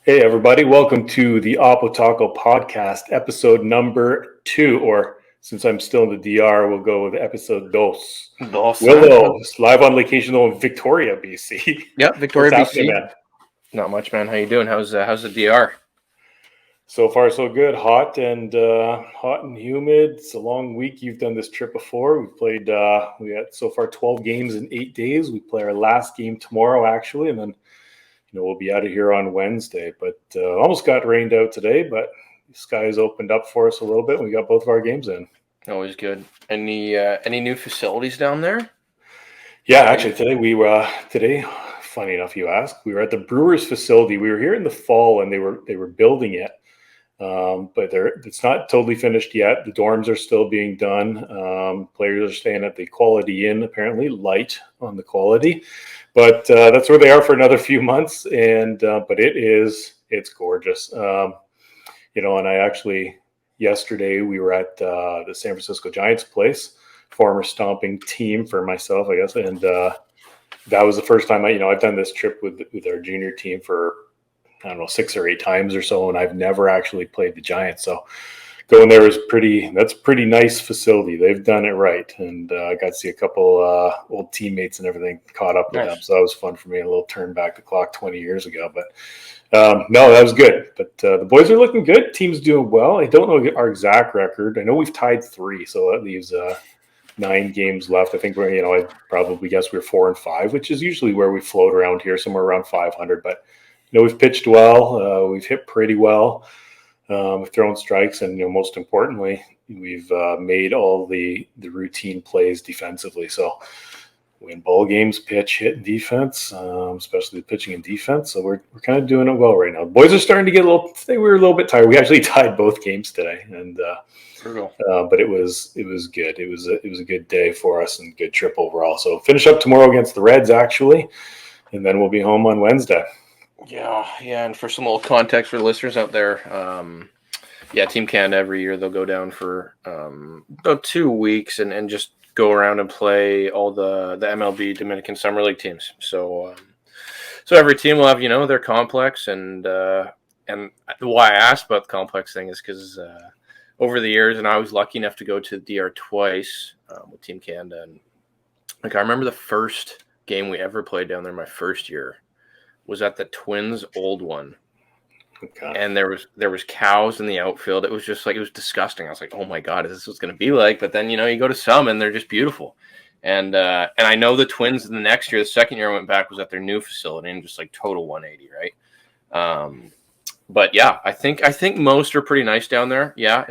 Hey, everybody, welcome to the Oppotaco podcast, episode number 2, or since I'm still in the DR, we'll go with episode dos. Dos, Willow, live on location in Victoria, BC. Yep, What's Victoria, happening, BC. man? Not much, man. How you doing? How's the DR? So far, so good. Hot and humid. It's a long week. You've done this trip before. We had so far 12 games in 8 days. We play our last game tomorrow, actually, and then we'll be out of here on Wednesday. But almost got rained out today, but the skies opened up for us a little bit. And we got both of our games in. Always good. Any new facilities down there? Yeah, actually, today. Funny enough, you ask. We were at the Brewers facility. We were here in the fall, and they were building it, but it's not totally finished yet. The dorms are still being done. Players are staying at the Quality Inn, apparently light on the quality, but that's where they are for another few months. And but it's gorgeous. And I actually yesterday we were at the San Francisco Giants place, former stomping team for myself, I guess, and that was the first time I've done this trip with our junior team for I don't know 6 or 8 times or so, and I've never actually played the Giants. So going there is that's pretty nice facility. They've done it right, and I got to see a couple old teammates and everything, caught up with them. So that was fun for me. A little turn back the clock 20 years ago, but no, that was good. But the boys are looking good. Team's doing well. I don't know our exact record. I know we've tied 3, so that leaves 9 games left. I think I probably guess we're 4 and 5, which is usually where we float around here, somewhere around 500. But we've pitched well. We've hit pretty well. We've thrown strikes, and most importantly, we've made all the routine plays defensively. So win ball games, pitch, hit, and defense, especially the pitching and defense. So we're kind of doing it well right now. The boys are starting to get we were a little bit tired. We actually tied both games today, and but it was good. It was a good day for us and good trip overall. So finish up tomorrow against the Reds, actually, and then we'll be home on Wednesday. Yeah. And for some old context for the listeners out there, Team Canada every year they'll go down for about 2 weeks and just go around and play all the MLB Dominican Summer League teams. So every team will have their complex, and why I asked about the complex thing is because over the years, and I was lucky enough to go to the DR twice with Team Canada, and I remember the first game we ever played down there my first year was at the Twins' old one. Okay. And there was cows in the outfield. It was just it was disgusting. I was like, oh my God, is this what's going to be like? But then, you go to some and they're just beautiful. And I know the Twins the next year, the second year I went back, was at their new facility, and just total 180, right? But yeah, I think most are pretty nice down there. Yeah,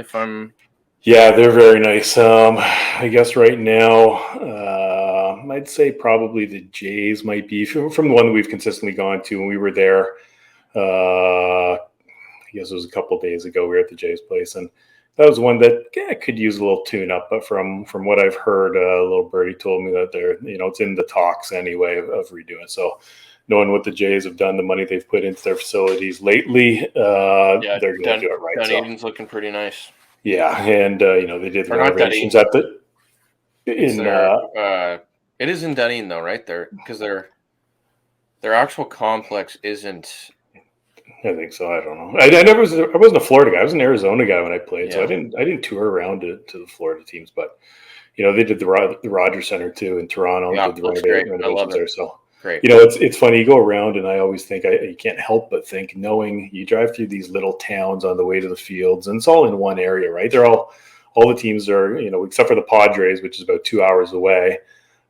Yeah, they're very nice. I guess right now, I'd say probably the Jays might be from the one that we've consistently gone to when we were there. I guess it was a couple of days ago. We were at the Jays place, and that was one that could use a little tune-up. But from what I've heard, a little birdie told me that they're it's in the talks anyway of redoing. So knowing what the Jays have done, the money they've put into their facilities lately, they're going to do it right. Dunedin's looking pretty nice. Yeah, and they did the renovations at the. It is in Dunedin though, right there, because their actual complex isn't. I think so. I don't know. I wasn't a Florida guy. I was an Arizona guy when I played, so I didn't tour around to the Florida teams. But they did the Rogers Center too in Toronto. Yeah, did the renovations there. So great. It's funny. You go around, and I always think you can't help but think, knowing you drive through these little towns on the way to the fields, and it's all in one area, right? They're all the teams are except for the Padres, which is about 2 hours away,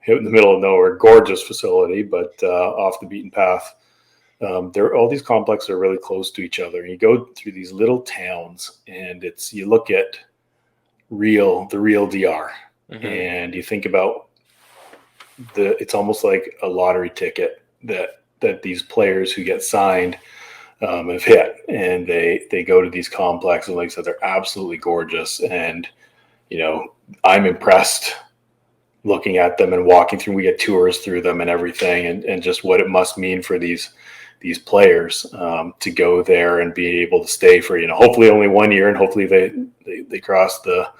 in the middle of nowhere. Gorgeous facility, but off the beaten path. All these complexes are really close to each other, and you go through these little towns, and you look at the real DR, mm-hmm. and you think about it's almost like a lottery ticket that these players who get signed have hit, and they go to these complexes. Like I said, they're absolutely gorgeous, and I'm impressed looking at them and walking through. We get tours through them and everything, and just what it must mean for these players to go there and be able to stay for hopefully only 1 year, and hopefully they cross the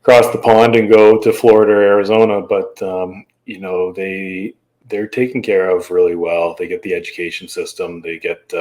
pond and go to Florida or Arizona. But they're taken care of really well. They get the education system. They get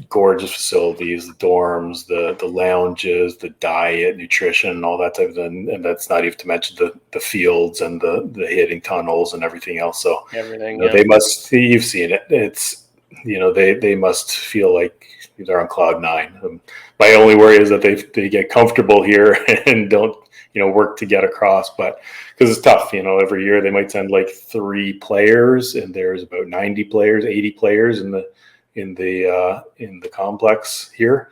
gorgeous facilities, the dorms, the lounges, the diet, nutrition, all that type of thing. And that's not even to mention the fields and the hitting tunnels and everything else. So Everything. they must, you've seen it. It's, they must feel like they're on cloud nine. My only worry is that they get comfortable here and don't, work to get across, but because it's tough, every year they might send like 3 players and there's about 90 players, 80 players in the complex here.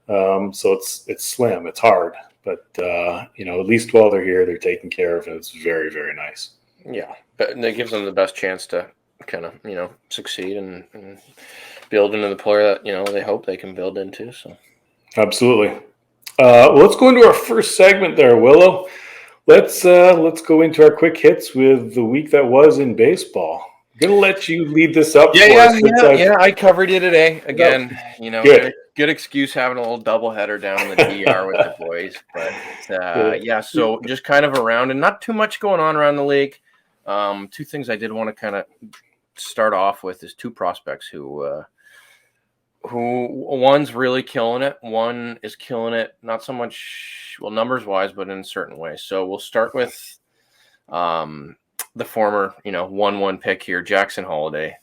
So it's slim, it's hard, but at least while they're here, they're taken care of, and it's very, very nice. Yeah, but it gives them the best chance to kind of succeed and build into the player that they hope they can build into. So absolutely. Let's go into our first segment there, Willow. Let's go into our quick hits with the week that was in baseball. I'm gonna let you lead this up. I covered you today again. Good. Good excuse having a little doubleheader down in the DR with the boys, but so just kind of around and not too much going on around the league. 2 things I did want to kind of start off with is 2 prospects who one's really killing it. One is killing it, not so much, numbers wise, but in certain ways. So we'll start with the former, 1-1 pick here, Jackson Holiday.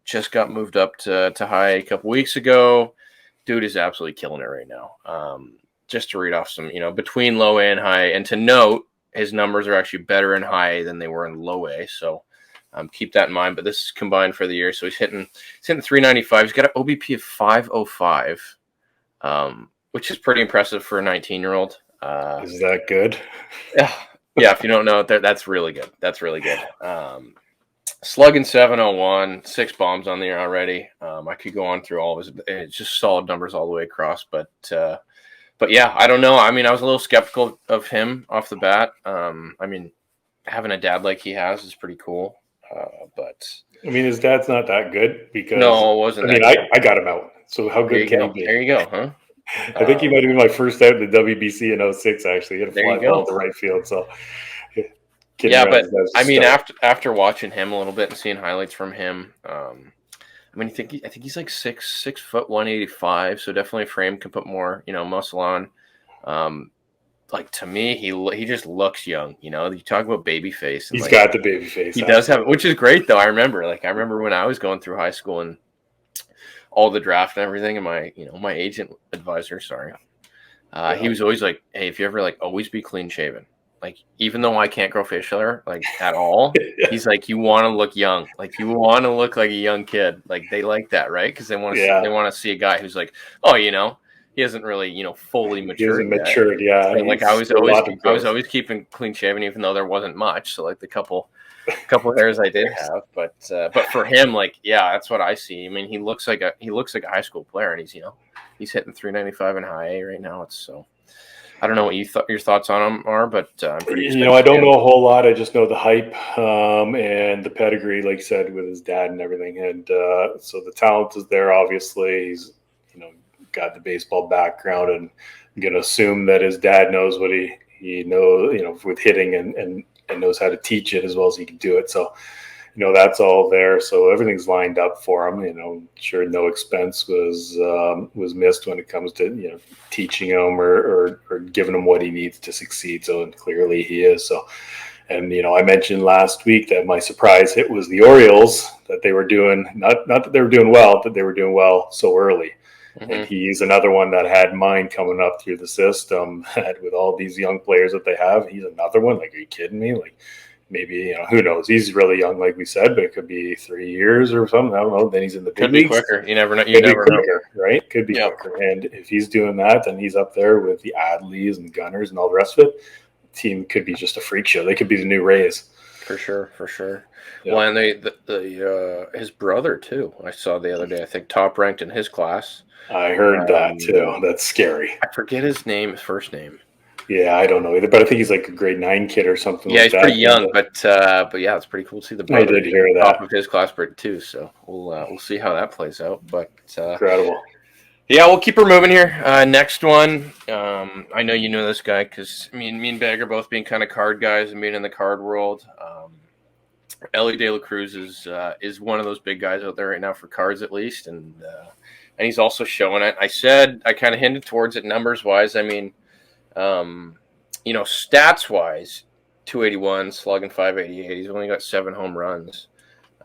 Just got moved up to high a couple weeks ago. Dude is absolutely killing it right now. Just to read off some, between low A and high, and to note, his numbers are actually better in high than they were in low A. So keep that in mind. But this is combined for the year, so he's hitting 395. He's got an OBP of 505, which is pretty impressive for a 19-year-old. Is that good? Yeah, if you don't know it, that's really good. That's really good. Slugging 701, 6 bombs on the year already. I could go on through all of his. It's just solid numbers all the way across. But yeah, I don't know. I mean, I was a little skeptical of him off the bat. I mean, having a dad like he has is pretty cool. But I mean, his dad's not that good because no, it wasn't. I got him out. So how good can he be? There you go, huh? I think he might have been my first out in the WBC in 06, actually. He had a fly ball to right field. So, but I mean, after watching him a little bit and seeing highlights from him, I mean, I think he's like 6 foot 185. So definitely a frame can put more, muscle on. Like, to me, he just looks young. You talk about baby face. He's got the baby face. He does have, which is great though. I remember when I was going through high school and all the draft and everything, and my agent advisor, he was always like, "Hey, if you ever always be clean shaven. Like, even though I can't grow facial hair at all, he's like, you want to look young. Like, you want to look like a young kid. Like, they like that, right? Because they want to see a guy who's like, oh, he hasn't really, fully matured. He hasn't matured, yeah. So, I was always keeping clean shaven, even though there wasn't much. So the couple hairs I did have, but for him, that's what I see. I mean, he looks like a high school player, and he's hitting 395 in high A right now. It's so. I don't know what your thoughts on him are, but I'm pretty. I don't know a whole lot. I just know the hype and the pedigree, like you said, with his dad and everything. And so the talent is there. Obviously, he's got the baseball background, and I'm going to assume that his dad knows what he knows, with hitting and knows how to teach it as well as he can do it. So, that's all there. So everything's lined up for him. Sure, no expense was missed when it comes to teaching him or giving him what he needs to succeed. So, and clearly he is. So, and I mentioned last week that my surprise hit was the Orioles, that they were doing not that they were doing well, that they were doing well so early. Mm-hmm. And he's another one that had mine coming up through the system. With all these young players that they have, he's another one. Like, are you kidding me? Maybe, who knows? He's really young, like we said, but it could be 3 years or something. I don't know. Then he's in the big leagues. Could be quicker. You never know. Right? Could be quicker. And if he's doing that, then he's up there with the Adleys and Gunners and all the rest of it. The team could be just a freak show. They could be the new Rays. For sure. Yeah. Well, and his brother too. I saw the other day. I think top ranked in his class. I heard that too. That's scary. I forget his first name. Yeah, I don't know either, but I think he's like a grade 9 kid or something. Yeah, he's pretty young, but yeah, it's pretty cool to see the brother. I did hear that. Top of his class too, so we'll see how that plays out. But incredible. Yeah, we'll keep her moving here. Next one, I know you know this guy because me and Bag are both being kind of card guys and being in the card world. Ellie De La Cruz is one of those big guys out there right now for cards, at least, and and he's also showing it. I kind of hinted towards it numbers wise. I mean, stats wise, 281, slugging 588. He's only got 7 home runs.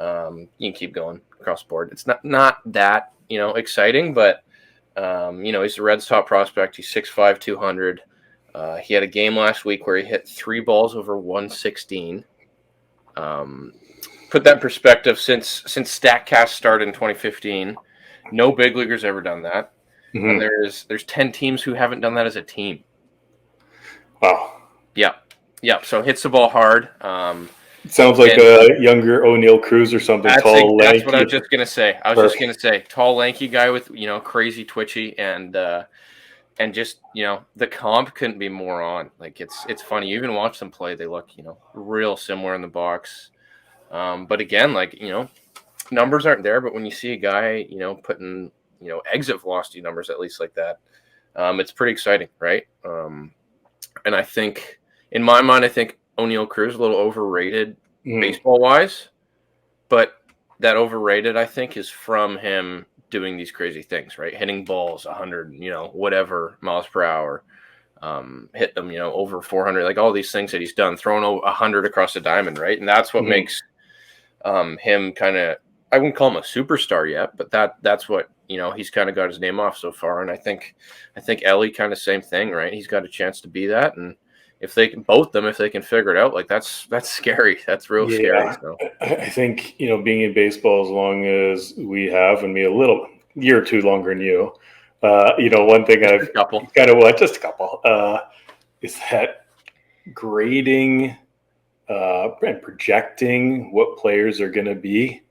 You can keep going across the board. It's not that exciting, but he's the Reds' top prospect. He's 6'5", 200. He had a game last week where he hit 3 balls over 116. Put that in perspective, since StatCast started in 2015, no big leaguer's ever done that. Mm-hmm. And there's 10 teams who haven't done that as a team. Wow. Yeah. So hits the ball hard. Sounds like a younger O'Neill Cruz or something. That's what I was just gonna say. Tall, lanky guy with crazy twitchy and just the comp couldn't be more on. Like it's funny. You even watch them play; they look real similar in the box. But again, numbers aren't there. But when you see a guy putting exit velocity numbers at least like that, it's pretty exciting, right? And I think in my mind, O'Neill Cruz a little overrated baseball wise, but that overrated I think is from him doing these crazy things, right? Hitting balls 100, whatever miles per hour, hit them, over 400, like all these things that he's done, throwing 100 across the diamond, right? And that's what makes him kind of, I wouldn't call him a superstar yet, but that's what he's kind of got his name off so far. And I think Ellie kind of same thing, right? He's got a chance to be that, and if they can figure it out, like that's scary. That's real scary. So. I think, being in baseball as long as we have, and me a little year or two longer than you, one thing just a couple, is that grading and projecting what players are going to be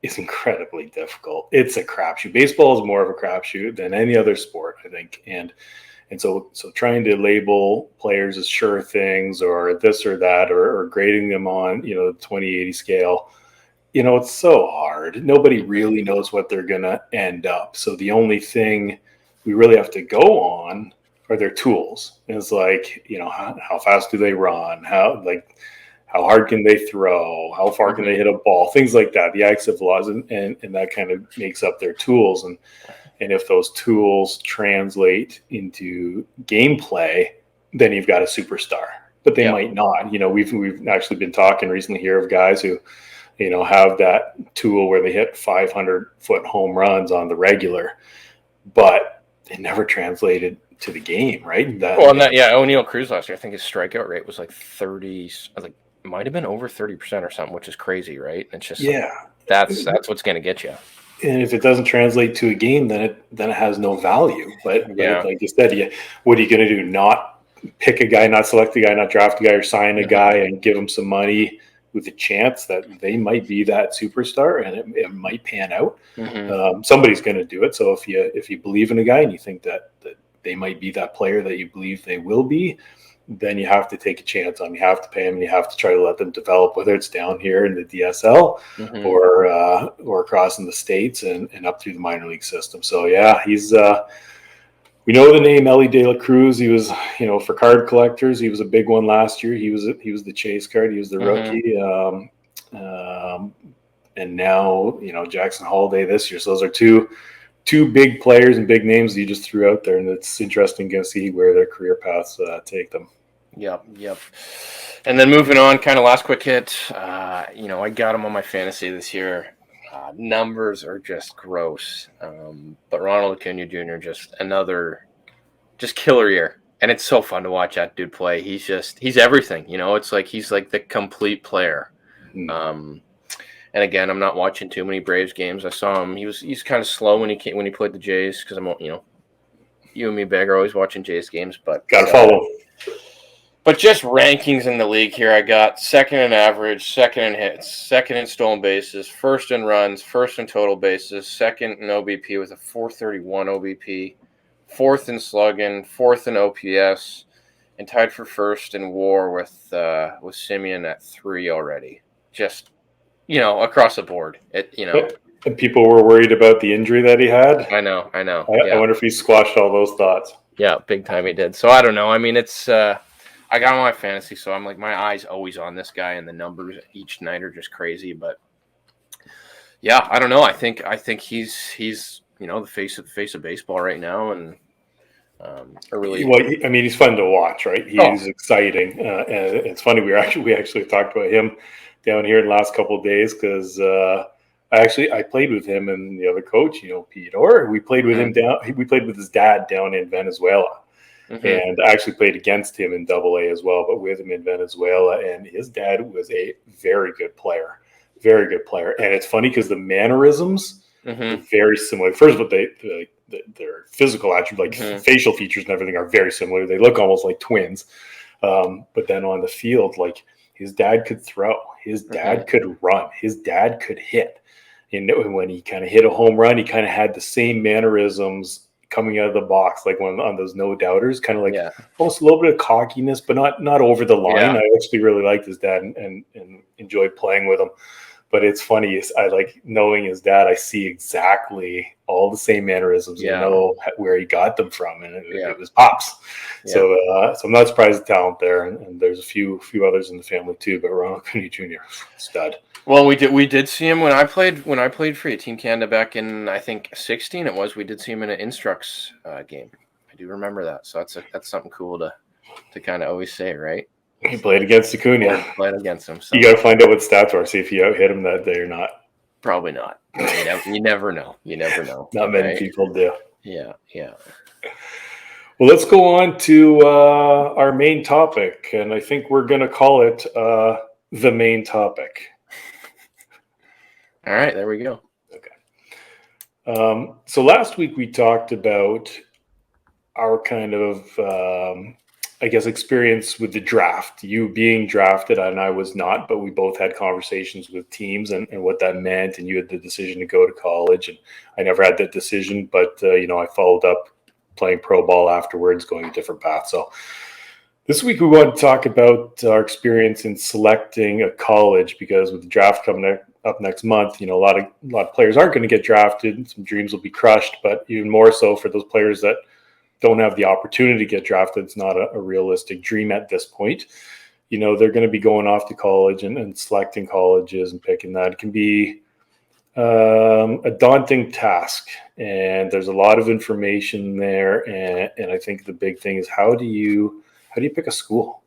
is incredibly difficult. It's a crapshoot. Baseball is more of a crapshoot than any other sport, I think. And so trying to label players as sure things or this or that, or grading them on, the 20/80 scale, it's so hard. Nobody really knows what they're going to end up. So the only thing we really have to go on are their tools. And it's like, how fast do they run? How hard can they throw? How far can they hit a ball? Things like that, the exit laws, and that kind of makes up their tools. And if those tools translate into gameplay, then you've got a superstar. But they might not. We've actually been talking recently here of guys who, have that tool where they hit 500-foot home runs on the regular, but it never translated to the game, right? O'Neill Cruz last year, I think his strikeout rate was like 30, it might have been over 30% or something, which is crazy, right? It's just that's what's going to get you. And if it doesn't translate to a game, then it has no value. But like you said, what are you going to do? Not pick a guy, not select a guy, not draft a guy, or sign a guy and give him some money with a chance that they might be that superstar and it might pan out. Somebody's going to do it. So if you believe in a guy and you think that they might be that player that you believe they will be, then you have to take a chance on. You have to pay them. And you have to try to let them develop, whether it's down here in the DSL or across in the States and up through the minor league system. So he's we know the name Ellie De La Cruz. He was, for card collectors, he was a big one last year. He was the chase card. He was the rookie. And now, Jackson Holiday this year. So those are two big players and big names that you just threw out there, and it's interesting to see where their career paths take them. Yep. And then moving on, kind of last quick hit. I got him on my fantasy this year. Numbers are just gross. But Ronald Acuna Jr. just another killer year. And it's so fun to watch that dude play. He's everything. It's like he's like the complete player. And again, I'm not watching too many Braves games. I saw him. He's kind of slow when he played the Jays because you and me, Bag, are always watching Jays games. But gotta follow. But just rankings in the league here, I got second in average, second in hits, second in stolen bases, first in runs, first in total bases, second in OBP with a 431 OBP, fourth in slugging, fourth in OPS, and tied for first in WAR with Simeon at 3 already. Just across the board. And people were worried about the injury that he had. I know. I wonder if he squashed all those thoughts. Yeah, big time he did. So I don't know. I mean, it's I got him on my fantasy, so I'm like, my eye's always on this guy, and the numbers each night are just crazy. But yeah, I don't know. I think he's the face of baseball right now, and really. Well, I mean, he's fun to watch, right? He's exciting, and it's funny. We actually talked about him down here in the last couple of days because I played with him and the other coach, Pete Orr. We played with him We played with his dad down in Venezuela, and I actually played against him in AA as well, but with him in Venezuela. And his dad was a very good player, very good player. And it's funny because the mannerisms are very similar. First of all, their physical attributes, like facial features and everything, are very similar. They look almost like twins. But then on the field, like his dad could throw, his dad could run, his dad could hit. And when he kind of hit a home run, he kind of had the same mannerisms coming out of the box, like on those no doubters, kind of like almost a little bit of cockiness, but not over the line. I actually really liked his dad and enjoyed playing with him. But it's funny, I like knowing his dad. I see exactly all the same mannerisms. You know where he got them from, and it was Pops. So I'm not surprised the talent there, and there's a few others in the family too. But Ronald Cooney Jr., stud. Well, we did see him when I played for Team Canada back in, I think, 2016. It was. We did see him in an Instructs game. I do remember that. So that's something cool to kind of always say, right? He played against Acuna. Played against him. So. You got to find out what stats are. See if you out hit him that day or not. Probably not. You never know. You never know. Not many people do. Yeah. Well, let's go on to our main topic, and I think we're going to call it the main topic. All right, there we go. Okay. So last week we talked about our kind of, experience with the draft. You being drafted, and I was not, but we both had conversations with teams and what that meant. And you had the decision to go to college, and I never had that decision. But I followed up playing pro ball afterwards, going a different path. So this week we want to talk about our experience in selecting a college, because with the draft coming up next month, a lot of players aren't going to get drafted. Some dreams will be crushed, but even more so for those players that don't have the opportunity to get drafted. It's not a realistic dream at this point. They're going to be going off to college and selecting colleges and picking that. It can be a daunting task, and there's a lot of information there. And I think the big thing is how do you pick a school?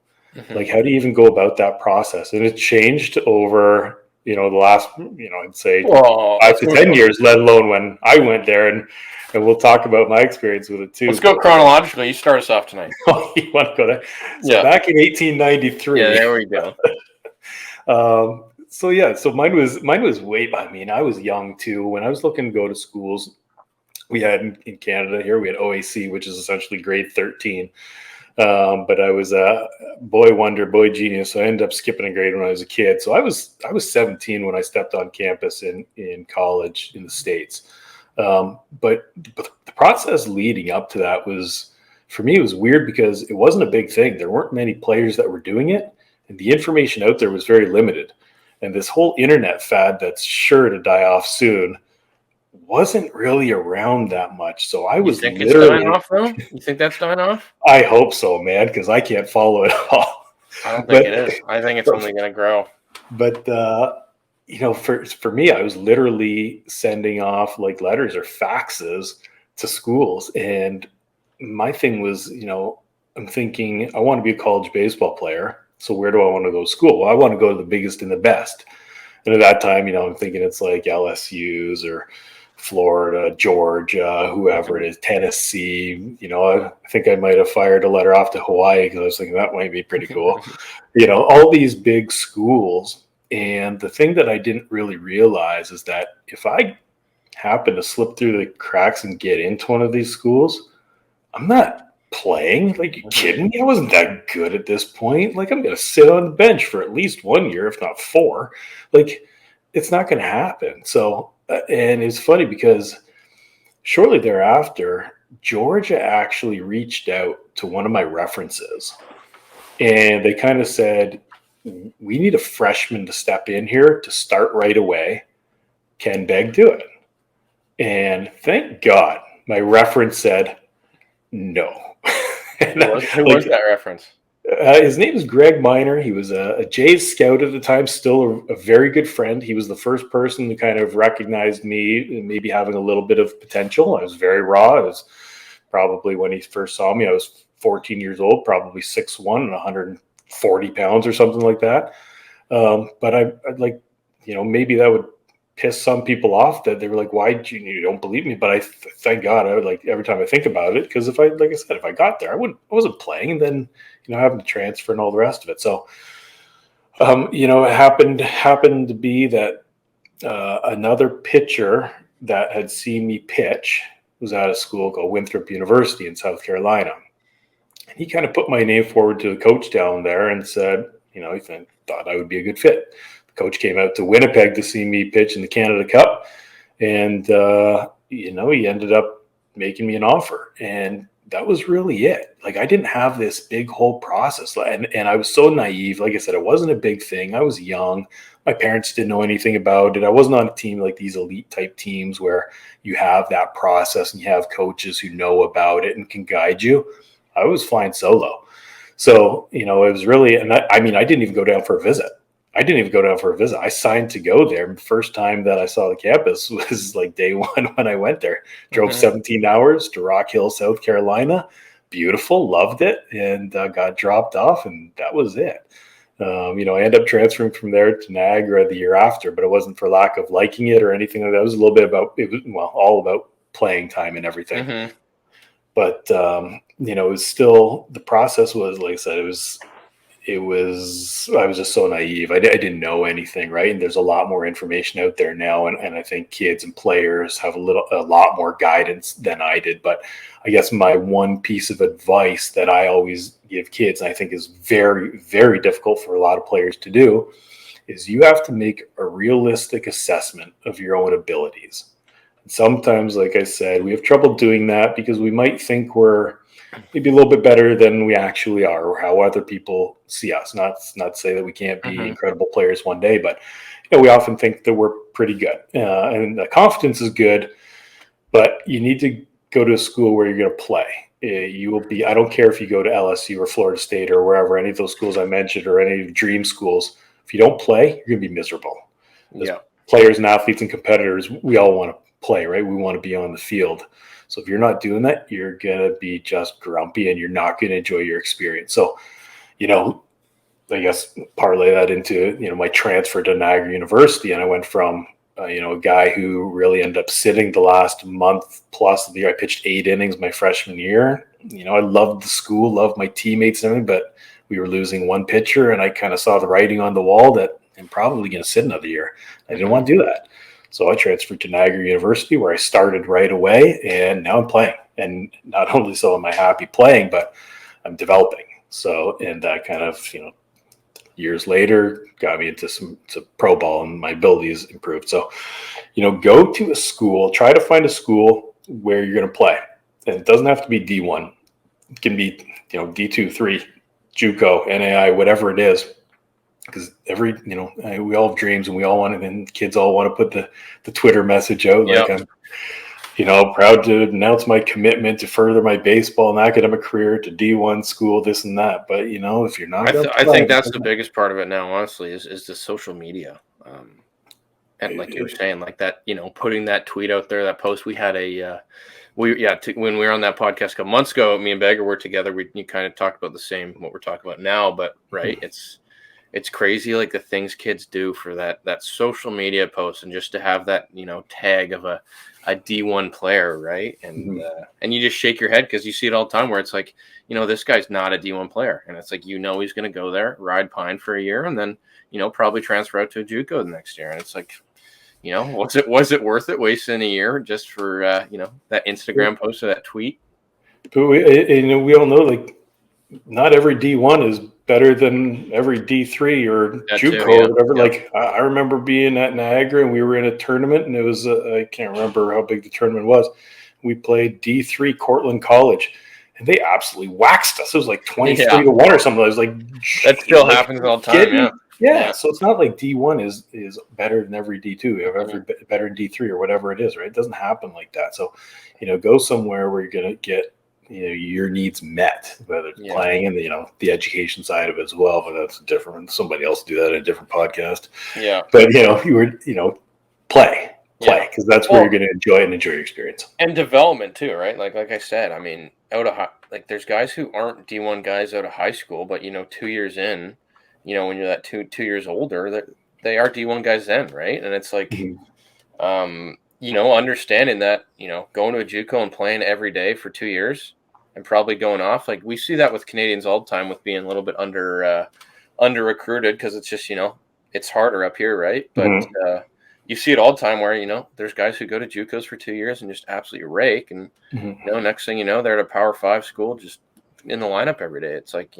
Like, how do you even go about that process? And it changed over the last, I'd say 5 to 10 years, let alone when I went there. And we'll talk about my experience with it too. Let's go chronologically. You start us off tonight. You want to go there? So back in 1893. Yeah, there we go. So mine was way. I mean, I was young too when I was looking to go to schools. We had in Canada here, we had OAC, which is essentially grade 13. But I was a boy wonder, boy genius. So I ended up skipping a grade when I was a kid. So I was 17 when I stepped on campus in college in the States. But the process leading up to that was, for me, it was weird because it wasn't a big thing. There weren't many players that were doing it, and the information out there was very limited. And this whole internet fad that's sure to die off soon wasn't really around that much. So I was literally. It's dying off, though? You think that's dying off? I hope so, man, because I can't follow it all. I don't think it is. I think it's only going to grow. But for me, I was literally sending off like letters or faxes to schools, and my thing was, I'm thinking I want to be a college baseball player. So where do I want to go to school? Well, I want to go to the biggest and the best. And at that time, I'm thinking it's like LSU's or Florida, Georgia, whoever it is, Tennessee. I think I might have fired a letter off to Hawaii because I was thinking that might be pretty cool. All these big schools. And the thing that I didn't really realize is that if I happen to slip through the cracks and get into one of these schools, I'm not playing. Like, you kidding me? I wasn't that good at this point. Like, I'm going to sit on the bench for at least 1 year, if not 4. Like, it's not going to happen. So, and it's funny because shortly thereafter, Georgia actually reached out to one of my references, and they kind of said, we need a freshman to step in here to start right away. Can Begg do it? And thank God my reference said no. Who was that reference? His name is Greg Miner. He was a Jays scout at the time, still a very good friend. He was the first person to kind of recognize me, maybe having a little bit of potential. I was very raw. I was probably, when he first saw me, I was 14 years old, probably 6'1" and 140 pounds or something like that. But I'd like, maybe that would piss some people off, that they were like, why you don't believe me? But thank God, I would, like, every time I think about it, because like I said, if I got there, I wasn't playing, and then, having to transfer and all the rest of it. So, it happened to be that another pitcher that had seen me pitch was out of school called Winthrop University in South Carolina. And he kind of put my name forward to the coach down there and said, he thought I would be a good fit. The coach came out to Winnipeg to see me pitch in the Canada Cup. And, he ended up making me an offer. And that was really it. Like, I didn't have this big whole process. And I was so naive. Like I said, it wasn't a big thing. I was young. My parents didn't know anything about it. I wasn't on a team like these elite type teams where you have that process and you have coaches who know about it and can guide you. I was flying solo. So, it was really, and I didn't even go down for a visit. I signed to go there. The first time that I saw the campus was like day one when I went there. Drove 17 hours to Rock Hill, South Carolina. Beautiful, loved it, and got dropped off, and that was it. I ended up transferring from there to Niagara the year after, but it wasn't for lack of liking it or anything like that. It was a little bit about, all about playing time and everything. Mm-hmm. But, it was still, the process was, like I said, I was just so naive. I didn't know anything, right? And there's a lot more information out there now. And I think kids and players have a lot more guidance than I did. But I guess my one piece of advice that I always give kids, and I think is very, very difficult for a lot of players to do, is you have to make a realistic assessment of your own abilities. And sometimes, like I said, we have trouble doing that because we might think we're maybe a little bit better than we actually are, or how other people see us. Not to say that we can't be incredible players one day, but we often think that we're pretty good. And the confidence is good, but you need to go to a school where you're going to play. You will be. I don't care if you go to LSU or Florida State or wherever, any of those schools I mentioned, or any dream schools. If you don't play, you're going to be miserable. As players and athletes and competitors, we all want to play, right? We want to be on the field. So if you're not doing that, you're going to be just grumpy and you're not going to enjoy your experience. So, I guess parlay that into, my transfer to Niagara University. And I went from, a guy who really ended up sitting the last month plus of the year. I pitched 8 innings my freshman year. I loved the school, loved my teammates and everything, but we were losing one pitcher and I kind of saw the writing on the wall that I'm probably going to sit another year. I didn't want to do that. So I transferred to Niagara University, where I started right away, and now I'm playing. And not only so am I happy playing, but I'm developing. So, and that kind of, years later got me into pro ball, and my ability has improved. So, go to a school, try to find a school where you're going to play. And it doesn't have to be D1. It can be, D2, 3, JUCO, NAI, whatever it is. Because we all have dreams, and we all want it, and kids all want to put the Twitter message out. Like, I'm, proud to announce my commitment to further my baseball and academic career to D1 school, this and that. But, if you're not, I think that's the biggest part of it now, honestly, is the social media. And like you were saying, like that, putting that tweet out there, that post. We had when we were on that podcast a couple months ago, me and Beggar were together. You kind of talked about the same, what we're talking about now, but right. It's crazy, like the things kids do for that social media post, and just to have that, tag of a D1 player, right? And and you just shake your head because you see it all the time where it's like, this guy's not a D1 player, and it's like, he's going to go there, ride pine for a year, and then probably transfer out to a JUCO the next year, and it's like, was it worth it wasting a year just for that Instagram post or that tweet? But we all know, like, not every D1 is better than every D3 or JUCO or whatever. Like, I remember being at Niagara, and we were in a tournament, and it was I can't remember how big the tournament was. We played D3 Cortland College, and they absolutely waxed us. It was like 23 to 1 or something. I was like, that still happens all the time. Yeah. So it's not like D1 is better than every D2 or every better than D3 or whatever it is, right? It doesn't happen like that. So, go somewhere where you're going to get your needs met, whether it's Yeah. playing and the education side of it as well. But that's different. Somebody else do that in a different podcast. Yeah. But you were play because that's where you're going to enjoy it and enjoy your experience and development too, right? Like I said, I mean, there's guys who aren't D1 guys out of high school, but 2 years in, when you're that 2 years older, that they are D1 guys then, right? And it's like, understanding that, going to a JUCO and playing every day for 2 years and probably going off. Like we see that with Canadians all the time with being a little bit under recruited because it's just, it's harder up here, right? But you see it all the time where, there's guys who go to JUCOs for 2 years and just absolutely rake. And, next thing you know, they're at a Power 5 school just in the lineup every day. It's like,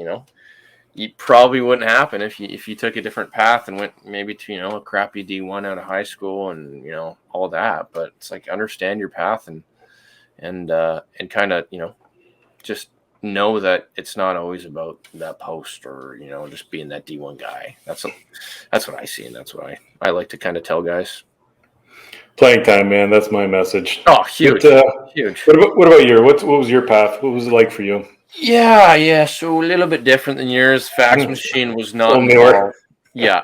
it probably wouldn't happen if you took a different path and went maybe to, a crappy D1 out of high school and, all that. But it's like understand your path and kind of, just know that it's not always about that post or, just being that D1 guy. That's what I see. And that's what I like to kind of tell guys. Playing time, man. That's my message. Oh, huge. But, huge. What about your, what was your path? What was it like for you? Yeah. So a little bit different than yours. Fax machine was not involved. Yeah.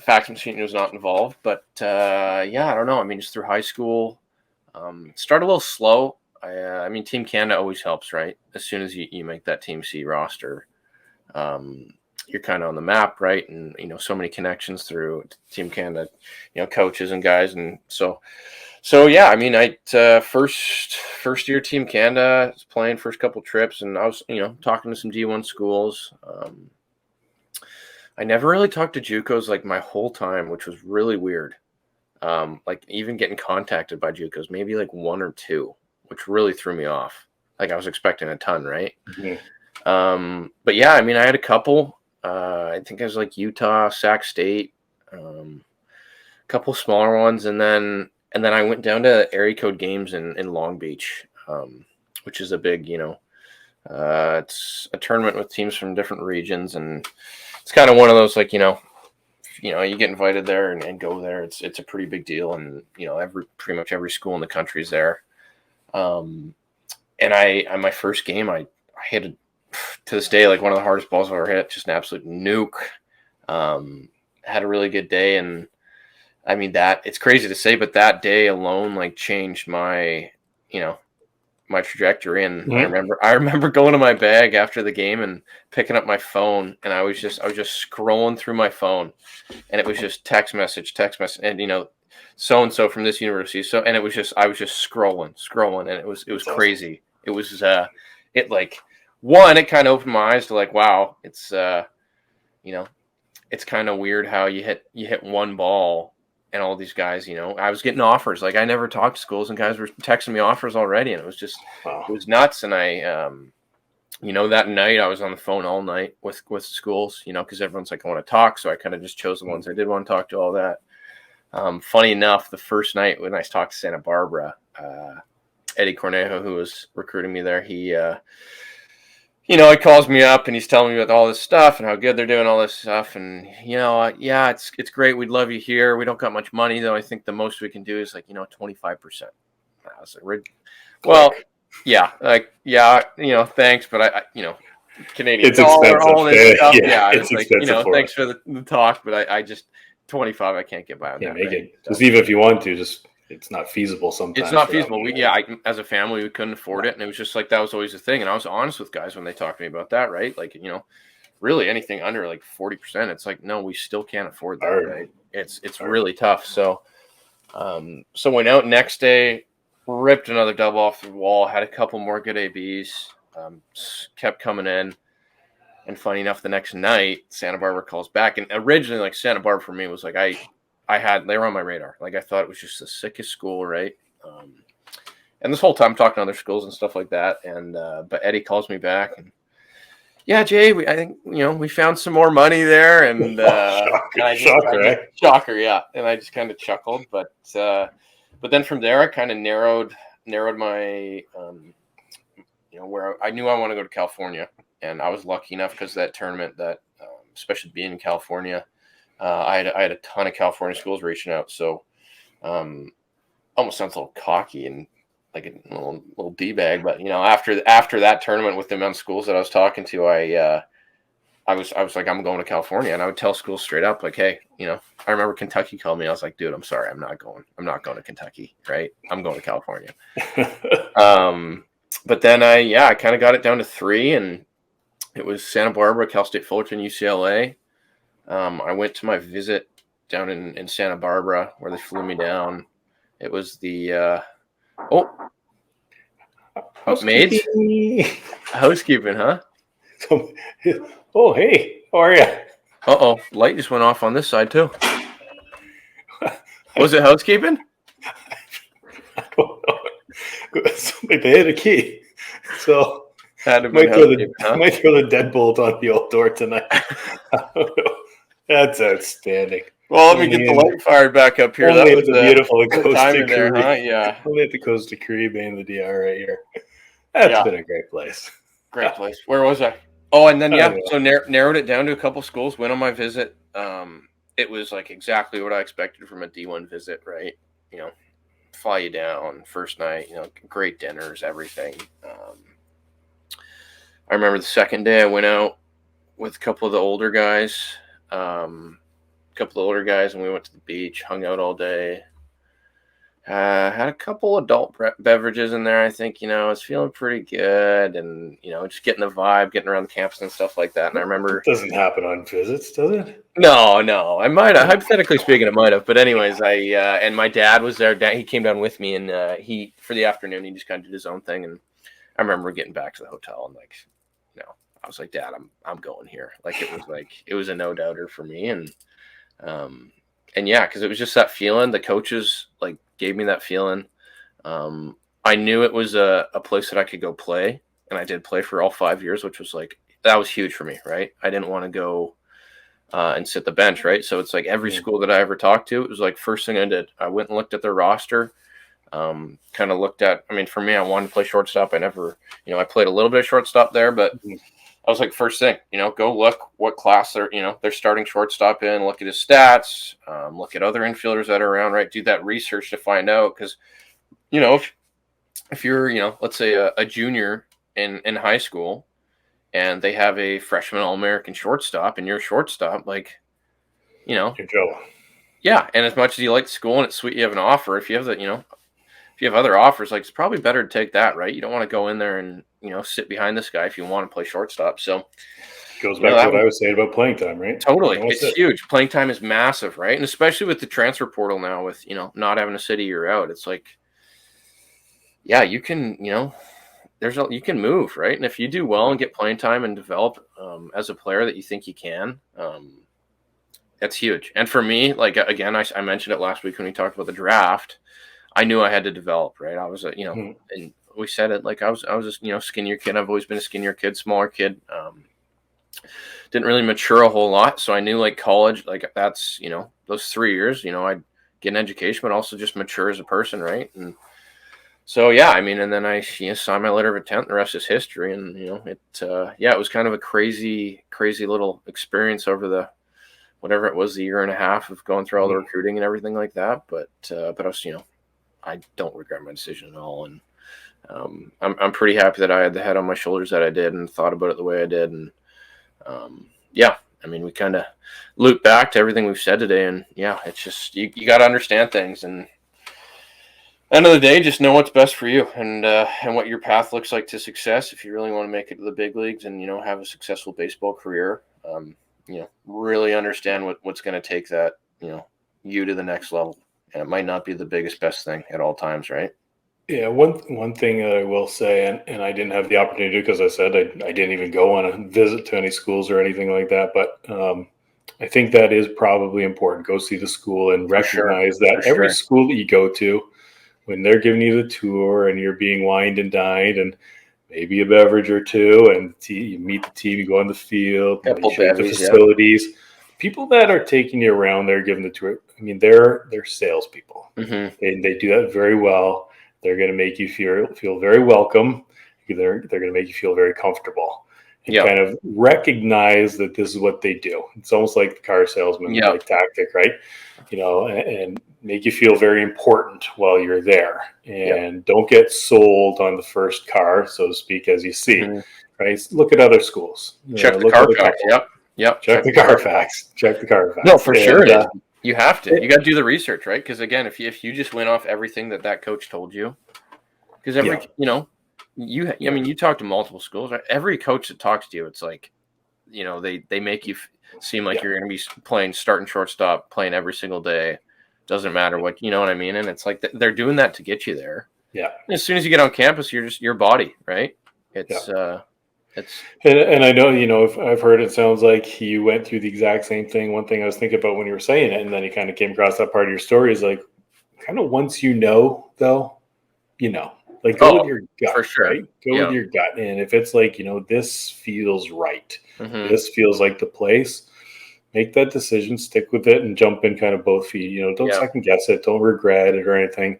Fax machine was not involved, but I don't know. I mean, just through high school, start a little slow. I mean, Team Canada always helps, right? As soon as you make that Team C roster, you're kind of on the map, right? And, so many connections through Team Canada, coaches and guys. And so yeah, I mean, first year Team Canada was playing first couple trips and I was, talking to some D1 schools. I never really talked to JUCOs like my whole time, which was really weird. Like even getting contacted by JUCOs, maybe like one or two, which really threw me off. Like I was expecting a ton, right? Mm-hmm. But yeah, I mean, I had a couple. I think it was like Utah, Sac State, a couple smaller ones, and then I went down to Area Code Games in Long Beach, which is a big, it's a tournament with teams from different regions, and it's kind of one of those like, you get invited there and go there. It's a pretty big deal, and pretty much every school in the country is there. And on my first game, I hit to this day like one of the hardest balls I've ever hit, just an absolute nuke. Had a really good day, and I mean that it's crazy to say, but that day alone like changed my my trajectory. And mm-hmm. I remember going to my bag after the game and picking up my phone, and I was just scrolling through my phone, and it was just text message, and so and so from this university. So, and I was just scrolling, and it was crazy. It was it like one, it kind of opened my eyes to like, wow, it's it's kind of weird how you hit one ball. And all these guys, I was getting offers. Like I never talked to schools, and guys were texting me offers already, and it was just, It was nuts. And I, that night I was on the phone all night with schools, because everyone's like, I want to talk. So I kind of just chose the ones I did want to talk to. All that. Funny enough, the first night when I talked to Santa Barbara, Eddie Cornejo, who was recruiting me there, he calls me up and he's telling me about all this stuff and how good they're doing all this stuff. And, yeah, it's great. We'd love you here. We don't got much money, though. I think the most we can do is 25%. I was like, well, yeah, thanks. But I Canadian dollar, all this stuff. Yeah, it's like, thanks for the talk. But I just 25, I can't get by on that. Make it. Just even if you want to, it's not feasible sometimes. It's not feasible. As a family, we couldn't afford it. And it was just like, that was always the thing. And I was honest with guys when they talked to me about that, right? Like, really anything under like 40%, it's like, no, we still can't afford that, right? It's really tough. So, went out next day, ripped another double off the wall, had a couple more good ABs, kept coming in. And funny enough, the next night, Santa Barbara calls back. And originally, like Santa Barbara for me was like, they were on my radar. Like I thought it was just the sickest school, right? And this whole time I'm talking to other schools and stuff like that. And but Eddie calls me back and yeah, Jay, I think we found some more money there. And shocker, yeah. And I just kind of chuckled, but then from there I kind of narrowed my where I knew I want to go to California, and I was lucky enough because that tournament that especially being in California. I had a ton of California schools reaching out, so almost sounds a little cocky, and like a little D-bag. But, after that tournament with the amount of schools that I was talking to, I was like, I'm going to California, and I would tell schools straight up, like, hey, I remember Kentucky called me. I was like, dude, I'm sorry, I'm not going to Kentucky, right? I'm going to California. But then I kind of got it down to 3, and it was Santa Barbara, Cal State Fullerton, UCLA. I went to my visit down in Santa Barbara where they flew me down. It was the maids housekeeping, huh? Oh, hey, how are you? Light just went off on this side too. Was it housekeeping? I don't know. They hit a key, so Had to be might throw the deadbolt on the old door tonight. I don't know. That's outstanding. Well, let me get the light fired back up here. Only That was the beautiful Costa there, huh? Yeah. Only at the Costa Caribe in the DR right here. That's been a great place. Great place. Where was I? Oh, and then so narrowed it down to a couple schools. Went on my visit. It was like exactly what I expected from a D1 visit, right? Fly you down first night. Great dinners, everything. I remember the second day I went out with a couple of the older guys. And we went to the beach, hung out all day. Had a couple adult beverages in there. I think, I was feeling pretty good, and, just getting the vibe, getting around the campus and stuff like that. And I remember it doesn't happen on visits, does it? No. I might have, hypothetically speaking, it might have. But anyways, and my dad was there. He came down with me, and for the afternoon, he just kind of did his own thing. And I remember getting back to the hotel, and I was like, Dad, I'm going here. It was a no doubter for me. And yeah, because it was just that feeling. The coaches gave me that feeling. I knew it was a place that I could go play, and I did play for all 5 years, which was that was huge for me, right? I didn't want to go and sit the bench, right? So it's every school that I ever talked to, it was first thing I did, I went and looked at their roster, kind of looked at. I mean, for me, I wanted to play shortstop. I never, I played a little bit of shortstop there, but I was first thing, go look what class they're starting shortstop in, look at his stats, look at other infielders that are around, right? Do that research to find out. Because, if you're, let's say a junior in high school and they have a freshman All-American shortstop and you're a shortstop, you're Joe. Yeah. And as much as you like the school and it's sweet you have an offer, if you have if you have other offers, it's probably better to take that, right? You don't want to go in there and, sit behind this guy if you want to play shortstop. So goes back to what I was saying about playing time, right? Totally. It's huge. Playing time is massive, right? And especially with the transfer portal now with, not having to sit a year out, it's you can, you can move, right? And if you do well and get playing time and develop as a player that you think you can, that's huge. And for me, again, I mentioned it last week when we talked about the draft. I knew I had to develop, right? I was and we said it, I was a skinnier kid. I've always been a skinnier kid, smaller kid. Didn't really mature a whole lot. So I knew college, that's, those 3 years, I'd get an education, but also just mature as a person. Right. And so, yeah, I mean, and then I signed my letter of intent. The rest is history. And, it was kind of a crazy little experience over the, whatever it was, the year and a half of going through all the recruiting and everything like that. But I was, I don't regret my decision at all. And I'm pretty happy that I had the head on my shoulders that I did and thought about it the way I did. And I mean, we kind of loop back to everything we've said today. And it's just, you got to understand things. And end of the day, just know what's best for you and what your path looks like to success. If you really want to make it to the big leagues and, have a successful baseball career, really understand what's going to take that, you to the next level. And it might not be the biggest, best thing at all times, right? Yeah, one thing that I will say, and I didn't have the opportunity because I said I didn't even go on a visit to any schools or anything like that, but I think that is probably important. Go see the school and recognize that every school that you go to, when they're giving you the tour and you're being wined and dined and maybe a beverage or two, and you meet the team, you go on the field, you show the facilities. People that are taking you around there, giving the tour, I mean, they're salespeople. They do that very well. They're going to make you feel very welcome. They're going to make you feel very comfortable. and Yeah. kind of recognize that this is what they do. It's almost like the car salesman like tactic, right? And make you feel very important while you're there, and don't get sold on the first car, so to speak, as you see. Right? Look at other schools. Check the Look at Carfax. Yep. Check the Carfax. Check the Carfax. No, for sure it is. You have to. You got to do the research, right? Because again, if you just went off everything that coach told you, because you talk to multiple schools. Right? Every coach that talks to you, it's like, they make you seem like you're going to be playing starting shortstop, playing every single day. Doesn't matter what, you know what I mean? And it's like they're doing that to get you there. Yeah. And as soon as you get on campus, you're just your body, right? It's and I know, I've heard it sounds like you went through the exact same thing. One thing I was thinking about when you were saying it, and then you kind of came across that part of your story, is like, kind of once though, like go with your gut, for sure. Right? Go with your gut. And if it's like, this feels right, this feels like the place, make that decision, stick with it, and jump in kind of both feet. Don't second guess it, don't regret it or anything.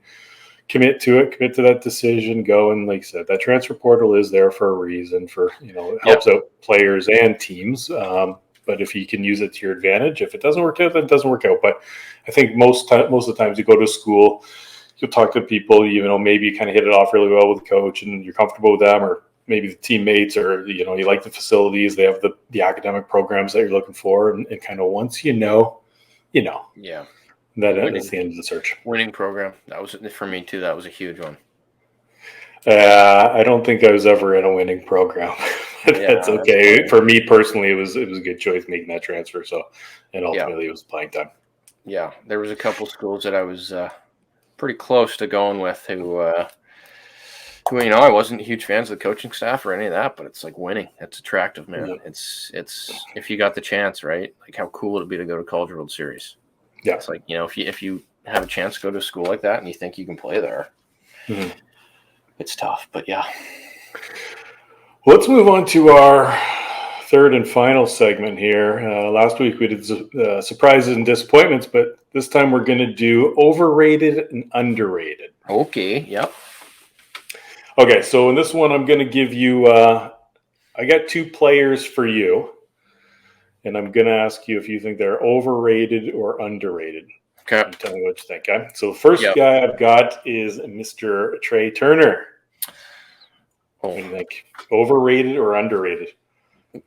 Commit to that decision, go. And like I said, that transfer portal is there for a reason, it helps out players and teams. But if you can use it to your advantage, if it doesn't work out, then it doesn't work out. But I think most of the times you go to school, you'll talk to people, maybe you kind of hit it off really well with the coach and you're comfortable with them, or maybe the teammates, or, you like the facilities, they have the academic programs that you're looking for. And kind of once Yeah. That's the end of the search. Winning program. That was, for me too, that was a huge one. I don't think I was ever in a winning program. That's okay. For me personally, it was a good choice making that transfer. So, and ultimately it was playing time. Yeah. There was a couple schools that I was pretty close to going with who I wasn't huge fans of the coaching staff or any of that, but it's like winning. It's attractive, man. Yeah. It's if you got the chance, right? Like how cool it'd be to go to College World Series. Yeah. It's like, if you have a chance to go to a school like that and you think you can play there, it's tough, but yeah. Well, let's move on to our third and final segment here. Last week we did surprises and disappointments, but this time we're going to do overrated and underrated. Okay. Yep. Okay. So in this one, I'm going to give you, I got two players for you. And I'm going to ask you if you think they're overrated or underrated. Okay. Tell me what you think. Okay. So the first guy I've got is Mr. Trey Turner. What do you think? Overrated or underrated?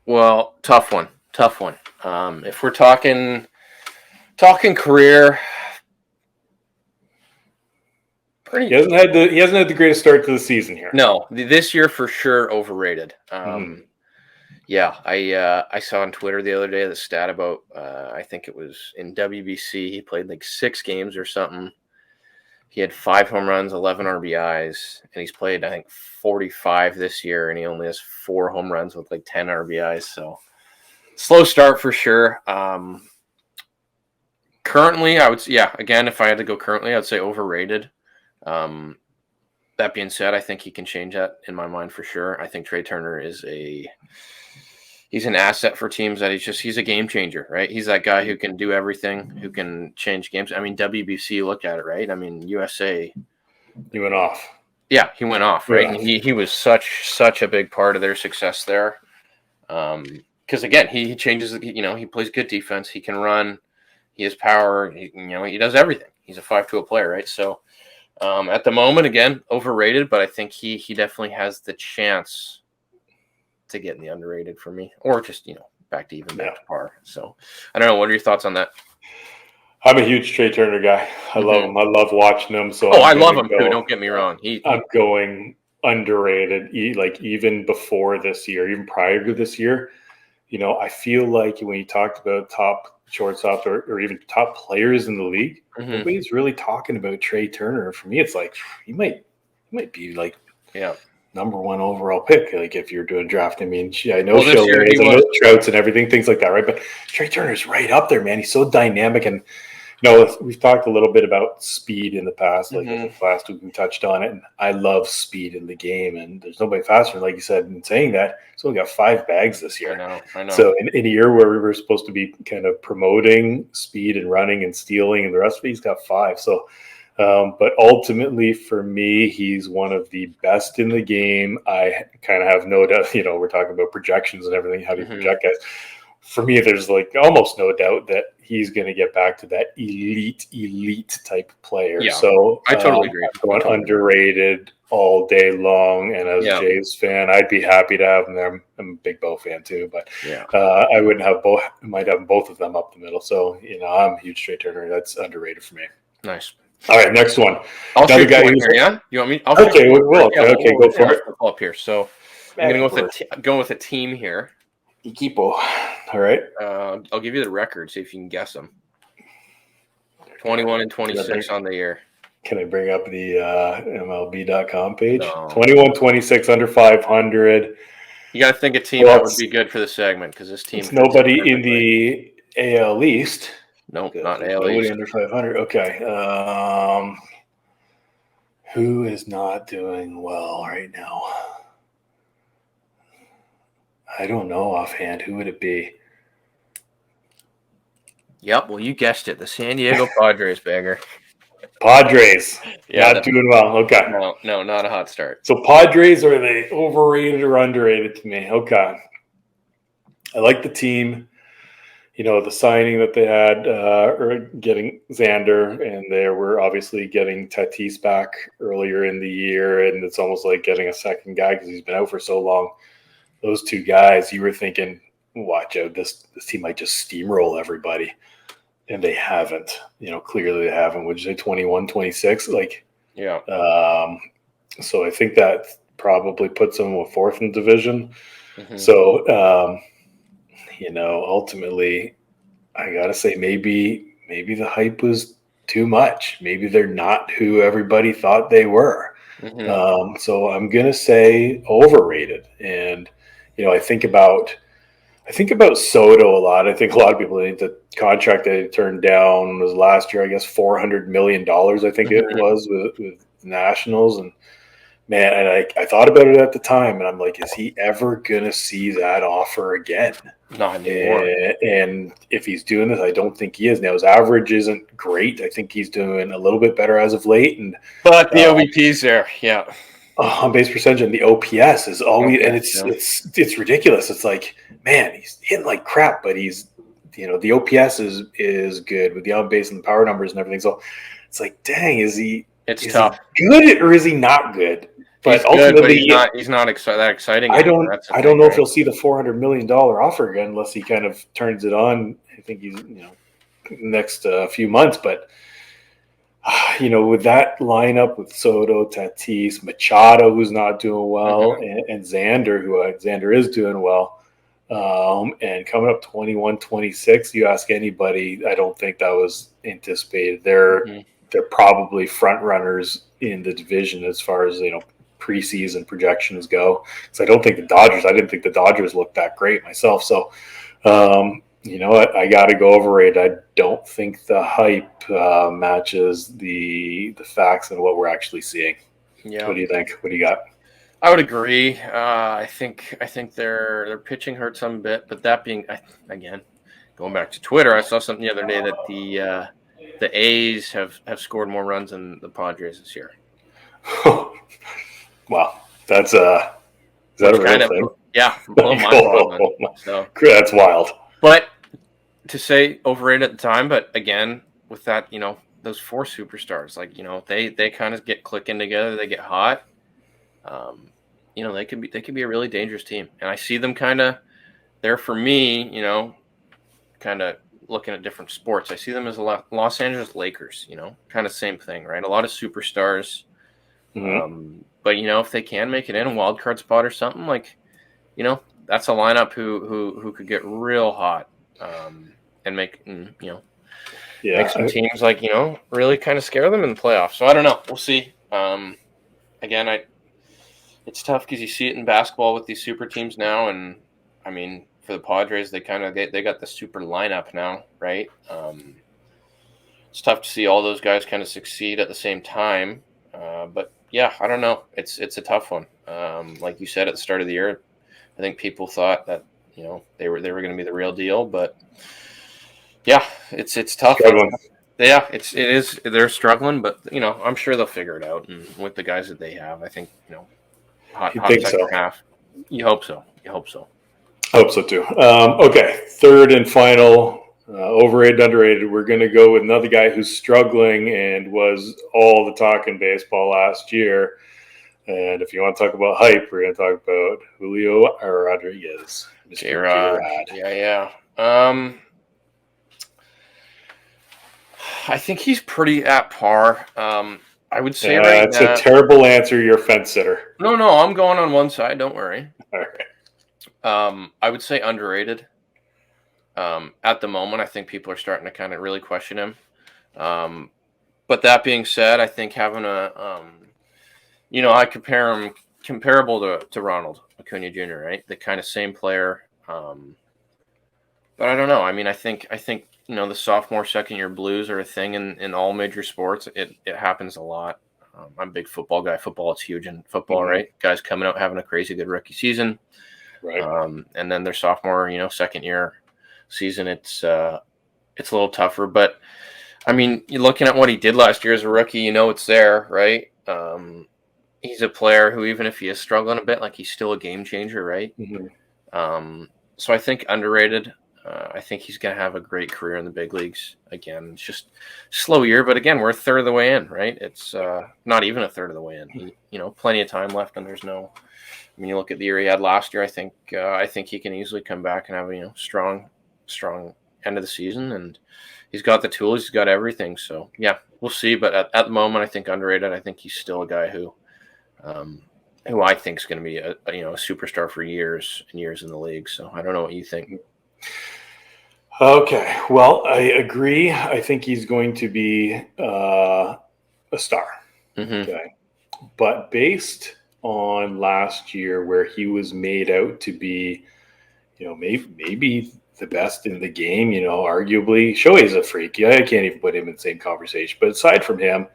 Well, tough one. If we're talking career, he hasn't had the greatest start to the season here. No, this year for sure overrated. Yeah, I saw on Twitter the other day the stat about I think it was in WBC. He played like 6 games or something. He had 5 home runs, 11 RBIs, and he's played I think 45 this year, and he only has 4 home runs with like 10 RBIs. So slow start for sure. Currently, I would again if I had to go currently, I'd say overrated. That being said, I think he can change that in my mind for sure. I think Trey Turner he's an asset for teams that he's a game changer, right? He's that guy who can do everything, who can change games. I mean, WBC, look at it, right? I mean, USA. He went off. Yeah, he went off, right? And he was such a big part of their success there. Because again, he changes, he plays good defense. He can run. He has power. He does everything. He's a 5-tool player, right? So at the moment, again, overrated, but I think he definitely has the chance to get in the underrated for me, or just back to par. So I don't know. What are your thoughts on that? I'm a huge Trey Turner guy. I love him. I love watching him. So I love him too. Don't get me wrong. I'm going underrated. Like even before this year, even prior to this year, I feel like when you talked about top shortstops or even top players in the league, nobody's really talking about Trey Turner. For me, it's like he might be like number 1 overall pick. Like if you're doing draft, I mean, I know Shohei, I know Trouts and everything, things like that, right? But Trey Turner's right up there, man. He's so dynamic, and we've talked a little bit about speed in the past. Like I think last week we touched on it, and I love speed in the game, and there's nobody faster. Like you said, in saying that, he's only got 5 bags this year. I know. So in a year where we were supposed to be kind of promoting speed and running and stealing and the rest of it, he's got 5. So But ultimately, for me, he's one of the best in the game. I kind of have no doubt, we're talking about projections and everything. How do you project guys? For me, there's like almost no doubt that he's going to get back to that elite type player. Yeah, so I totally agree. Going underrated all day long. And as a Jays fan, I'd be happy to have them. I'm a big Bo fan too, but I wouldn't have both. Might have both of them up the middle. So I'm a huge Trey Turner. That's underrated for me. Nice. All right, next one. I'll shoot here, yeah? You want me? Okay, we'll go for it. Up here. So I'm going to go with a team here. Equipo. All right. I'll give you the record. See if you can guess them. 21-26 on the year. Can I bring up the MLB.com page? No. 21-26 under 500. You got to think a team that would be good for the segment because this team. It's nobody in the AL East. Nope, not AL East. Nobody under 500. Okay. Who is not doing well right now? I don't know offhand. Who would it be? Yep, well, you guessed it. The San Diego Padres, Bagger. Padres. Not doing well. Okay. No, not a hot start. So Padres, are they overrated or underrated to me? Okay. I like the team. The signing that they had, or getting Xander, and they were obviously getting Tatis back earlier in the year, and it's almost like getting a second guy because he's been out for so long. Those two guys, you were thinking, watch out, this team might just steamroll everybody. And they haven't. Clearly they haven't. Would you say 21-26? Yeah. So I think that probably puts them a fourth in the division. Mm-hmm. So, ultimately, I got to say maybe the hype was too much. Maybe they're not who everybody thought they were. Mm-hmm. So I'm going to say overrated. And, I think about Soto a lot. I think a lot of people think the contract that he turned down was last year, I guess $400 million, I think it was with the Nationals. And man, and I thought about it at the time, and I'm like, is he ever going to see that offer again? Not anymore. And if he's doing this, I don't think he is. Now, his average isn't great. I think he's doing a little bit better as of late. But the OBP's there, yeah. On base percentage and the OPS is always, and it's ridiculous. It's like, man, he's hitting like crap, but he's, the OPS is good with the on base and the power numbers and everything. So it's like, dang, is tough. He good or is he not good? But he's ultimately, good, but he's not that exciting. I don't know if he'll see the $400 million offer again unless he kind of turns it on. I think he's next few months, but. With that lineup with Soto, Tatis, Machado, who's not doing well, and Xander, Xander is doing well, and coming up 21-26, you ask anybody, I don't think that was anticipated. They're probably front runners in the division as far as preseason projections go. So I didn't think the Dodgers looked that great myself. So. I got to go overrated. I don't think the hype matches the facts and what we're actually seeing. Yeah. What do you think? What do you got? I would agree. I think their pitching hurts some bit, but that being again, going back to Twitter, I saw something the other day that the A's have scored more runs than the Padres this year. Wow, that's is that a real thing? Yeah, blow my mind. So that's wild. But to say overrated at the time, but again, with that, those four superstars, they kind of get clicking together, they get hot. They could be a really dangerous team, and I see them kind of there for me. Kind of looking at different sports, I see them as Los Angeles Lakers. Kind of same thing, right? A lot of superstars. Mm-hmm. But if they can make it in a wild card spot or something, that's a lineup who could get real hot, and make some teams really kind of scare them in the playoffs. So I don't know. We'll see. Again, it's tough because you see it in basketball with these super teams now, and I mean for the Padres, they got the super lineup now, right? It's tough to see all those guys kind of succeed at the same time, but yeah, I don't know. It's a tough one. Like you said at the start of the year, I think people thought that they were going to be the real deal, but yeah, it's tough. Yeah, they're struggling, but I'm sure they'll figure it out. And with the guys that they have, I think hot You hot think second so? half. You hope so. You hope so. I hope so too. Okay, third and final, overrated, underrated. We're going to go with another guy who's struggling and was all the talk in baseball last year. And if you want to talk about hype, we're going to talk about Julio Rodriguez, Mr. J J-Rod. Rod. Yeah. I think he's pretty at par. I would say right It's a now. terrible answer. You're a fence sitter. No, I'm going on one side. Don't worry. All right. I would say underrated. At the moment, I think people are starting to kind of really question him. But that being said, I think having I compare him comparable to Ronald Acuna Jr., right? The kind of same player. But I don't know. I mean, I think the sophomore, second year blues are a thing in all major sports. It happens a lot. I'm a big football guy. Football, it's huge in football, right? Guys coming out having a crazy good rookie season, Right. and then their sophomore, second year season, it's a little tougher. But I mean, you're looking at what he did last year as a rookie. It's there, right? He's a player who, even if he is struggling a bit, like he's still a game changer, right? So I think underrated. I think he's going to have a great career in the big leagues. Again, it's just slow year, but again, we're a third of the way in, right? It's not even a third of the way in. Plenty of time left, and there's no. I mean, you look at the year he had last year. I think he can easily come back and have strong end of the season, and he's got the tools, he's got everything. So yeah, we'll see. But at the moment, I think underrated. I think he's still a guy who I think is going to be a superstar for years and years in the league. So I don't know what you think. Okay, well, I agree. I think he's going to be a star. Okay, but based on last year, where he was made out to be, maybe the best in the game, arguably, Shohei's a freak. Yeah, I can't even put him in the same conversation. But aside from him,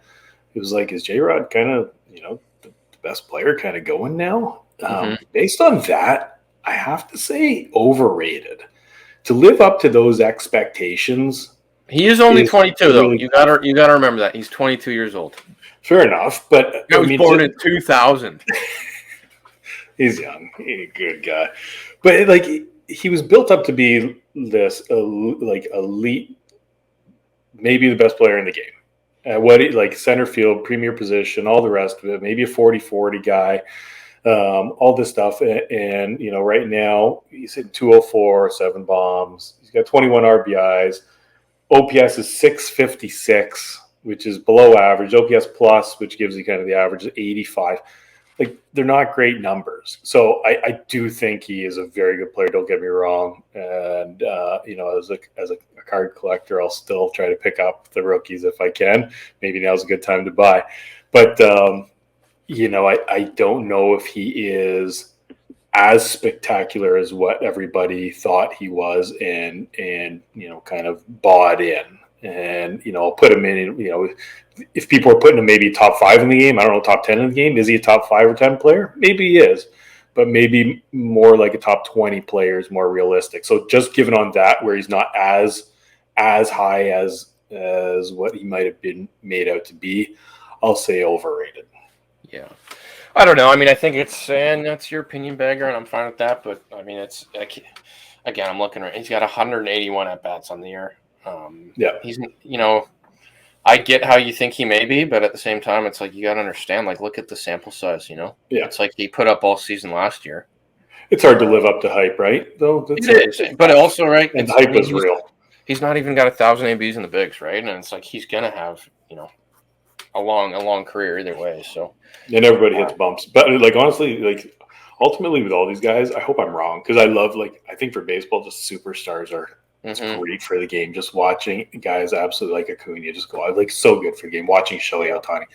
it was like, is J-Rod kind of, the best player kind of going now? Based on that, I have to say overrated. To live up to those expectations, he is only 22, though. really You gotta remember that he's 22 years old. Fair enough, but He was born in 2000. He's young, he's a good guy, but like he was built up to be this elite, maybe the best player in the game. Like center field, premier position, all the rest of it. Maybe a 40-40 guy. All this stuff. And right now he's hitting 204, 7 bombs. He's got 21 RBIs. OPS is 656, which is below average. OPS plus, which gives you kind of the average, is 85. Like, they're not great numbers. So I do think he is a very good player. Don't get me wrong. And, as a card collector, I'll still try to pick up the rookies if I can. Maybe now's a good time to buy. But, I don't know if he is as spectacular as what everybody thought he was and kind of bought in. And, I'll put him in, if people are putting him maybe top 5 in the game, I don't know, top 10 in the game, is he a top 5 or 10 player? Maybe he is, but maybe more like a top 20 player is more realistic. So just given on that, where he's not as high as what he might have been made out to be, I'll say overrated. Yeah. I don't know. I mean, I think and that's your opinion, Bagger, and I'm fine with that. But I mean, again, I'm looking right. He's got 181 at bats on the year. He's, I get how you think he may be, but at the same time, it's like you got to understand. Like, look at the sample size. It's like he put up all season last year. It's hard to live up to hype, right? Though it is, but also right. And hype is real. He's not even got 1,000 ABs in the bigs, right? And it's like he's gonna have a long career either way. So, and everybody hits bumps, but honestly, ultimately with all these guys, I hope I'm wrong, because I think for baseball, just superstars are it's great for the game. Just watching guys absolutely like Acuna just go out, so good for the game. Watching Shohei Ohtani,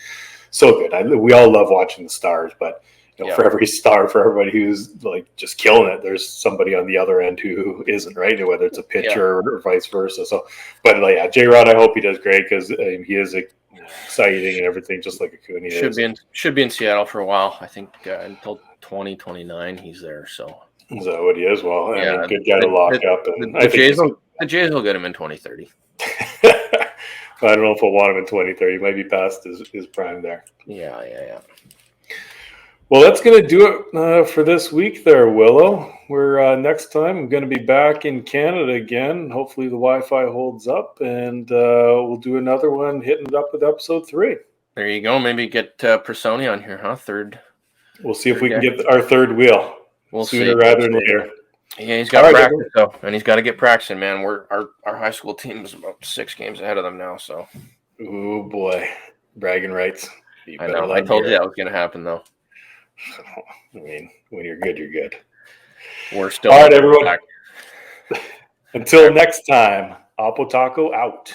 so good. We all love watching the stars, but for every star, for everybody who's just killing it, there's somebody on the other end who isn't, right? Whether it's a pitcher or vice versa. So, but J-Rod, I hope he does great, because he is exciting and everything, just like Acuna should be in Seattle for a while. I think until 2029 he's there. So is that what he is? Well, I mean, good guy to lock up, and I think the Jays will get him in 2030. I don't know if I'll want him in 2030. He might be past his prime there. Yeah. Well, that's going to do it for this week there, Willow. We're next time I'm going to be back in Canada again. Hopefully the Wi-Fi holds up, and we'll do another one, hitting it up with episode 3. There you go. Maybe get Personi on here, huh? Third. We'll see if we can get our third wheel sooner rather than later. Yeah, he's got practice though, and he's got to get practicing, man. Our high school team is about 6 games ahead of them now, so. Oh boy, bragging rights. I know. I told you that was going to happen, though. I mean, when you're good, you're good. We're still all right, everyone. Until next time, oppotaco out.